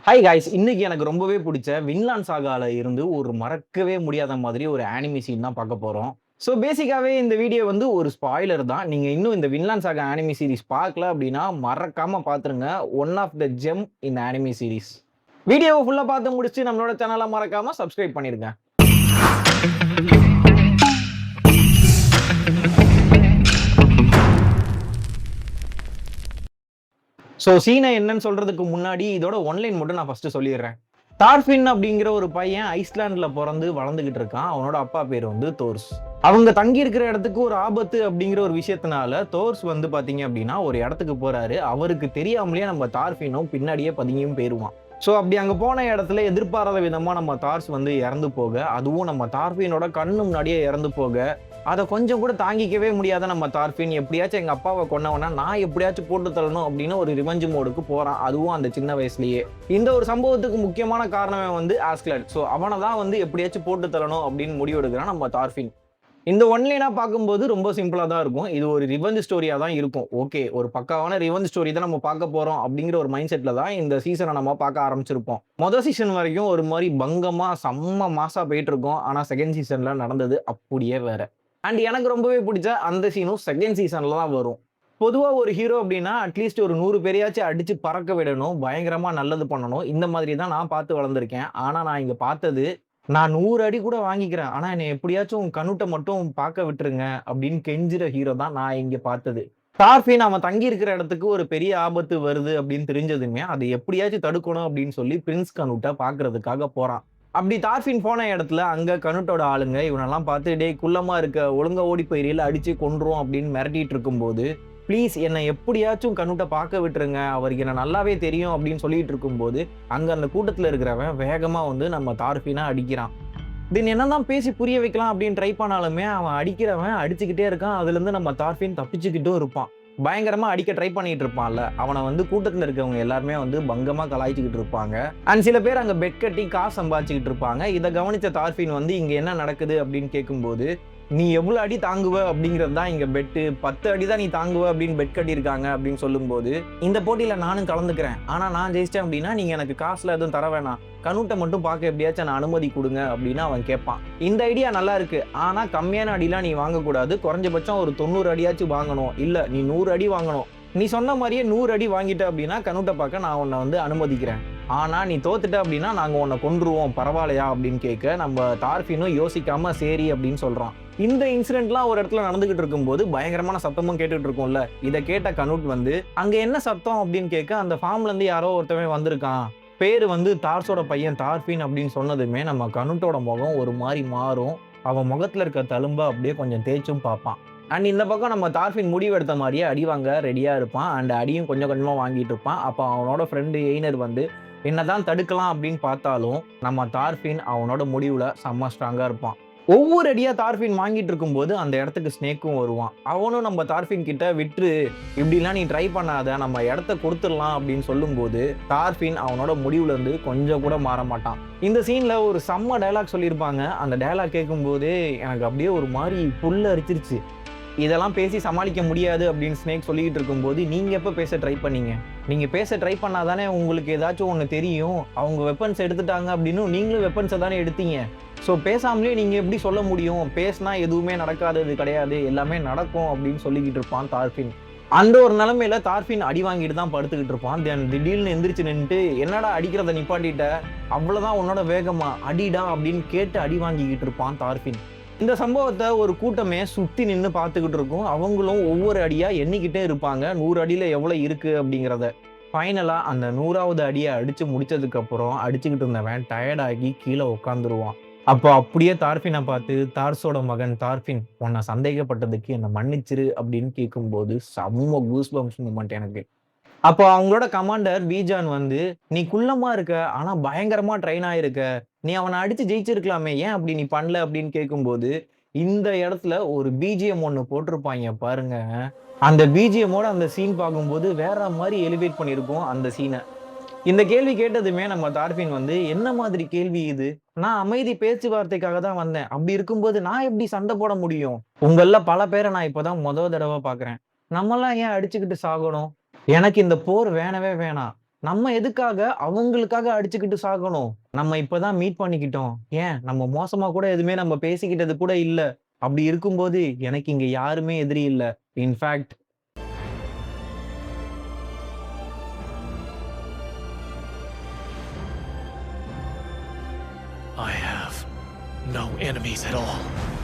Hi guys! இன்னைக்கு எனக்கு ரொம்பவே புடிச்ச வின்லாண்ட் சாகால இருந்து ஒரு மறக்கவே முடியாத மாதிரி ஒரு ஆனிமி சீன் தான் பார்க்க போறோம். ஸோ பேசிக்காவே இந்த வீடியோ வந்து ஒரு ஸ்பாயிலர் தான். நீங்க இன்னும் இந்த வின்லாண்ட் சாகா ஆனிமி சீரிஸ் பார்க்கல அப்டின்னா, மறக்காம பார்த்துருங்க. One of the gem in anime series. வீடியோவ ஃபுல்லா பார்த்து முடிச்சுட்டு நம்மளோட சேனல மறக்காம சப்ஸ்கிரைப் பண்ணிருங்க. ஸோ சீன என்னன்னு சொல்றதுக்கு முன்னாடி இதோட ஒன்லைன் மட்டும் நான் ஃபர்ஸ்ட் சொல்லிடுறேன். டார்ஃபின் அப்படிங்கிற ஒரு பையன் ஐஸ்லாண்ட்ல பொறந்து வளர்ந்துகிட்டு இருக்கான். அவனோட அப்பா பேர் வந்து தோர்ஸ். அவங்க தங்கி இருக்கிற இடத்துக்கு ஒரு ஆபத்து அப்படிங்கிற ஒரு விஷயத்தினால தோர்ஸ் வந்து பாத்தீங்க அப்படின்னா ஒரு இடத்துக்கு போறாரு. அவருக்கு தெரியாமலேயே நம்ம டார்ஃபினும் பின்னாடியே பதுங்கியும் போயிருவான். ஸோ அப்படி அங்க போன இடத்துல எதிர்பாராத விதமா நம்ம தார்ஸ் வந்து இறந்து போக, அதுவும் நம்ம டார்ஃபினோட கண்ணு முன்னாடியே இறந்து போக, அத கொஞ்சம் கூட தாங்கிக்கவே முடியாத நம்ம டார்ஃபின் எப்படியாச்சும் எங்க அப்பாவ கொன்னவன நான் எப்படியாச்சும் போட்டு தள்ளணும் அப்படின்னு ஒரு ரிவெஞ்ச் மோடுக்கு போறான். அதுவும் அந்த சின்ன வயசுலயே. இந்த ஒரு சம்பவத்துக்கு முக்கியமான காரணமே வந்து ஆஸ்கலட். ஸோ அவனை தான் வந்து எப்படியாச்சும் போட்டு தள்ளணும் அப்படின்னு முடிவெடுக்கிறான் நம்ம டார்ஃபின். இந்த ஒன்லைனா பார்க்கும்போது ரொம்ப சிம்பிளா தான் இருக்கும். இது ஒரு ரிவெஞ்ச் ஸ்டோரியா தான் இருக்கும். ஓகே, ஒரு பக்காவான ரிவெஞ்ச் ஸ்டோரி தான் நம்ம பார்க்க போறோம் அப்படிங்கிற ஒரு மைண்ட் செட்ல தான் இந்த சீசன நம்ம பார்க்க ஆரம்பிச்சிருப்போம். மொத சீசன் வரைக்கும் ஒரு மாரி பங்கமா, செம்ம மாஸா போயிட்டு இருக்கும். ஆனா செகண்ட் சீசன்ல நடந்தது அப்படியே வேற. அண்ட் எனக்கு ரொம்பவே பிடிச்ச அந்த சீனும் செகண்ட் சீசன்ல தான் வரும். பொதுவா ஒரு ஹீரோ அப்படின்னா அட்லீஸ்ட் ஒரு 100 பேரையாச்சும் அடிச்சு பறக்க விடணும். பயங்கரமா நல்லது பண்ணணும். இந்த மாதிரி தான் நான் பார்த்து வளர்ந்திருக்கேன். ஆனா நான் இங்க பார்த்தது, நான் 100 அடி கூட வாங்கிக்கிறேன். ஆனா என்னை எப்படியாச்சும் கனுட்ட மட்டும் பார்க்க விட்டுருங்க அப்படின்னு கெஞ்சுற ஹீரோ தான் நான் இங்க பார்த்தது. டார்ஃபின் அவன் தங்கி இருக்கிற இடத்துக்கு ஒரு பெரிய ஆபத்து வருது அப்படின்னு தெரிஞ்சதுமே, அதை எப்படியாச்சும் தடுக்கணும் அப்படின்னு சொல்லி பிரின்ஸ் கனுட்ட பார்க்கறதுக்காக போறான். அப்படி டார்ஃபின் போன இடத்துல அங்க கனுட்டோட ஆளுங்க இவனெல்லாம் பார்த்து, "டேய் குள்ளமா இருக்க, ஒழுங்கா ஓடி போயிரு, இல்ல அடிச்சு கொன்றுவோம்" அப்படின்னு மிரட்டிட்டு இருக்கும்போது, "ப்ளீஸ் என்னை எப்படியாச்சும் கனுட்ட பார்க்க விட்டுருங்க. அவருக்கு என்ன நல்லாவே தெரியும்" அப்படின்னு சொல்லிட்டு இருக்கும்போது, அங்க அந்த கூட்டத்துல இருக்கிறவன் வேகமா வந்து நம்ம டார்ஃபின அடிக்கிறான். தென் என்னதான் பேசி புரிய வைக்கலாம் அப்படின்னு ட்ரை பண்ணாலுமே, அவன் அடிக்கிறவன் அடிச்சுக்கிட்டே இருக்கான். அதுலேருந்து நம்ம டார்ஃபின் தப்பிச்சுக்கிட்டும் இருப்பான். பயங்கரமா அடிக்க ட்ரை பண்ணிட்டு இருப்பான்ல, அவன வந்து கூட்டத்துல இருக்கவங்க எல்லாருமே வந்து பங்கமா கலாய்ச்சுக்கிட்டு இருப்பாங்க. அண்ட் சில பேர் அங்க பெட் கட்டி காசு சம்பாதிச்சுக்கிட்டு இருப்பாங்க. இத கவனிச்ச டார்ஃபின் வந்து இங்க என்ன நடக்குது அப்படின்னு கேட்கும்போது, "நீ எவ்வளவு அடி தாங்குவ அப்படிங்கிறது தான் இங்க பெட்டு. 10 அடி தான் நீ தாங்குவ அப்படின்னு பெட் கட்டியிருக்காங்க" அப்படின்னு சொல்லும்போது, "இந்த போட்டியில நானும் கலந்துக்கிறேன். ஆனா நான் ஜெயிச்சிட்டேன் அப்படின்னா நீங்க எனக்கு காசுல எதுவும் தர வேணாம். கனூட்ட மட்டும் பார்க்க எப்படியாச்சும் நான் அனுமதி குடுங்க" அப்படின்னு அவன் கேட்பான். இந்த ஐடியா நல்லா இருக்கு. ஆனா கம்மியான அடிலாம் நீ வாங்கக்கூடாது. குறைஞ்சபட்சம் ஒரு 90 அடியாச்சும் வாங்கணும். இல்ல நீ 100 அடி வாங்கணும். நீ சொன்ன மாரியே 100 அடி வாங்கிட்ட அப்படின்னா கனூட்ட பார்க்க நான் உன்னை வந்து அனுமதிக்கிறேன். ஆனா நீ தோத்துட்ட அப்படின்னா நாங்க உன்னை கொன்றுவோம். பரவாயில்லையா அப்படின்னு கேட்க, நம்ம டார்ஃபினும் யோசிக்காம சரி அப்படின்னு சொல்றான். இந்த இன்சிடென்ட்லாம் ஒரு இடத்துல நடந்துகிட்டு இருக்கும்போது பயங்கரமான சத்தமும் கேட்டுட்டு இருக்கும்ல. இத கேட்ட கனூட் வந்து, "அங்க என்ன சத்தம்?" அப்படின்னு கேட்க, அந்த ஃபார்ம்ல இருந்து யாரோ ஒருத்தவன் வந்திருக்கான். பேரு வந்து தார்ஸோட பையன் டார்ஃபின் அப்படின்னு சொன்னதுமே நம்ம கனூட்டோட முகம் ஒரு மாரி மாறும். அவன் முகத்துல இருக்க தழும்ப அப்படியே கொஞ்சம் தேய்ச்சும் பார்ப்பான். அண்ட் இந்த பக்கம் நம்ம டார்ஃபின் முடிவெடுத்த மாரியே அடி வாங்க ரெடியா இருப்பான். அண்ட் அடியும் கொஞ்சம் கொஞ்சமா வாங்கிட்டு இருப்பான். அப்ப அவனோட ஃப்ரெண்டு எய்னர் வந்து என்னதான் தடுக்கலாம் அப்படின்னு பார்த்தாலும், நம்ம டார்ஃபின் அவனோட முடிவுல செம்ம ஸ்ட்ராங்கா இருப்பான். ஒவ்வொரு அடியா டார்ஃபின் வாங்கிட்டு இருக்கும்போது அந்த இடத்துக்கு ஸ்னேக்கும் வருவான். அவனும் நம்ம டார்ஃபின் கிட்ட, "விட்ரு, இப்படிலாம் நீ ட்ரை பண்ணாத, நம்ம இடத்த கொடுத்துடலாம்" அப்படின்னு சொல்லும்போது, டார்ஃபின் அவனோட முடிவுல இருந்து கொஞ்சம் கூட மாற மாட்டான். இந்த சீன்ல ஒரு செம்ம டயலாக் சொல்லியிருப்பாங்க. அந்த டயலாக் கேட்கும்போதே எனக்கு அப்படியே ஒரு மாரி புல்ல அரிச்சிருச்சு. இதெல்லாம் பேசி சமாளிக்க முடியாது அப்படின்னு ஸ்னேக் சொல்லிக்கிட்டு இருக்கும்போது, "நீங்க எப்ப பேச ட்ரை பண்ணீங்க? நீங்க பேச ட்ரை பண்ணா தானே உங்களுக்கு ஏதாச்சும் ஒண்ணு தெரியும். அவங்க வெப்பன்ஸ் எடுத்துட்டாங்க அப்படின்னு நீங்களும் வெப்பன்ஸ தானே எடுத்தீங்க. ஸோ பேசாமலே நீங்க எப்படி சொல்ல முடியும்? பேசினா எதுவுமே நடக்காதது கிடையாது. எல்லாமே நடக்கும்" அப்படின்னு சொல்லிக்கிட்டு இருப்பான் டார்ஃபின். அந்த ஒரு நிலைமையில டார்ஃபின் அடி வாங்கிட்டு தான் படுத்துக்கிட்டு இருப்பான். தென் திடீர்னு எந்திரிச்சு நின்னுட்டு, "என்னடா அடிக்கிறத நிப்பாட்டிட்ட? அவ்வளவுதான் உன்னோட வேகமா? அடிடா" அப்படின்னு கேட்டு அடி வாங்கிக்கிட்டு இருப்பான் டார்ஃபின். இந்த சம்பவத்த ஒரு கூட்டமே சுத்தி நின்னு பார்த்துக்கிட்டு இருக்கும். அவங்களும் ஒவ்வொரு அடியா எண்ணிக்கிட்டே இருப்பாங்க. 100 அடியில எவ்வளவு இருக்கு அப்படிங்கிறத. ஃபைனலா அந்த 100வது அடிய அடிச்சு முடிச்சதுக்கு அப்புறம் அடிச்சுக்கிட்டு இருந்தவன் டயர்ட் ஆகி கீழ உட்கார்ந்துருவான். அப்போ அப்படியே டார்ஃபின பார்த்து, "தார்ஸோட மகன் டார்ஃபின், உன்ன சந்தேகப்பட்டதுக்கு என்ன மன்னிச்சிரு" அப்படின்னு கேட்கும்போது செம்ம கூஸ்பம்ப்ஸ் மூமெண்ட் எனக்கு. அப்போ அவங்களோட கமாண்டர் பீஜான் வந்து, "நீ குள்ளமா இருக்க. ஆனா பயங்கரமா ட்ரெயின் ஆயிருக்க. நீ அவன அடிச்சு ஜெயிச்சிருக்கலாமே. ஏன் அப்படி நீ பண்ணல?" அப்படின்னு கேட்கும்போது, இந்த இடத்துல ஒரு பிஜிஎம் ஒண்ணு போட்டிருப்பாய்ங்க பாருங்க. அந்த பிஜிஎம்மோட அந்த சீன் பார்க்கும்போது வேற மாரி எலிவேட் பண்ணியிருக்கும் அந்த சீன. இந்த கேள்வி கேட்டதுமே நம்ம டார்ஃபின் வந்து, "என்ன மாதிரி கேள்வி இது? நான் அமைதி பேச்சுவார்த்தைக்காக தான் வந்தேன். அப்படி இருக்கும்போது நான் எப்படி சண்டை போட முடியும்? உங்கள்ல பல பேர நான் இப்ப தான் தடவ பார்க்குறேன். நம்மலாம் ஏன் அடிச்சுக்கிட்டு சாகணும்? எனக்கு இந்த போர் வேணவே வேணாம். நம்ம எதுக்காக அவங்களுக்காக அடிச்சுக்கிட்டு சாகணும்? நம்ம இப்பதான் மீட் பண்ணிக்கிட்டோம். ஏன் நம்ம மோசமா கூட எதுவுமே நம்ம பேசிக்கிட்டது கூட இல்ல. அப்படி இருக்கும்போது எனக்கு இங்க யாருமே எதிரி இல்ல. In fact I have no enemies at all.